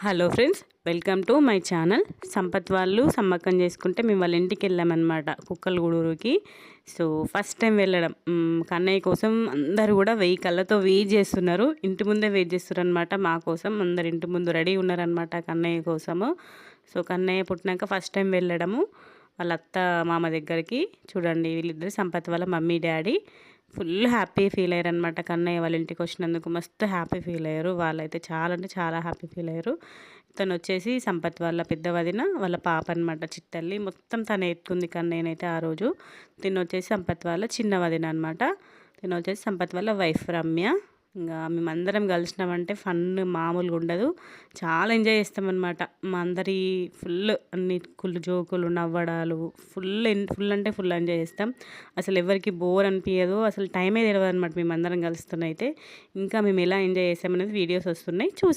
Hello friends, welcome to my channel. Sampath వాళ్ళు సమ్మక్కం చేసుకుంటే మేము వాళ్ళ ఇంటికి వెళ్ళామన్నమాట, కుక్కలగూడూరుకి. సో ఫస్ట్ టైం వెళ్ళడం. కన్నయ్య కోసం అందరూ కూడా 1000 కళ్ళతో వెయిట్ చేస్తున్నారు. ఇంటి ముందే వెయిట్ చేస్తున్నారు అనమాట మా కోసం. అందరు ఇంటి ముందు రెడీ ఉన్నారనమాట కన్నయ్య కోసము. సో కన్నయ్య పుట్టినాక ఫస్ట్ టైం వెళ్ళడము వాళ్ళ అత్త మామ దగ్గరికి. చూడండి, వీళ్ళిద్దరు సంపత్ వాళ్ళ mummy daddy full happy feel అయ్యారు అనమాట. కన్నయ్య వాళ్ళ ఇంటికి వచ్చినందుకు మస్తు హ్యాపీ ఫీల్ అయ్యారు. వాళ్ళైతే చాలా అంటే చాలా హ్యాపీ ఫీల్ అయ్యారు. తను వచ్చేసి సంపత్ వాళ్ళ పెద్ద వదిన వాళ్ళ పాప అనమాట, చిట్టల్లి. మొత్తం తను ఎత్తుకుంది కన్నయ్యనైతే ఆ రోజు. తిను వచ్చేసి సంపత్ వాళ్ళ చిన్న వదిన అనమాట. తిను వచ్చేసి సంపత్ వాళ్ళ వైఫ్ రమ్య. ఇంకా మేమందరం కలిసినామంటే ఫన్ మామూలుగా ఉండదు. చాలా ఎంజాయ్ చేస్తామన్నమాట. మా అందరి ఫుల్ అన్ని జోకులు నవ్వడాలు ఫుల్ అంటే ఫుల్ ఎంజాయ్ చేస్తాం. అసలు ఎవరికి బోర్ అనిపించదు. అసలు టైమే తెలియదు అనమాట మేమందరం కలుస్తున్నైతే. ఇంకా మేము ఎలా ఎంజాయ్ చేస్తామనేది వీడియోస్ వస్తున్నాయి, చూసి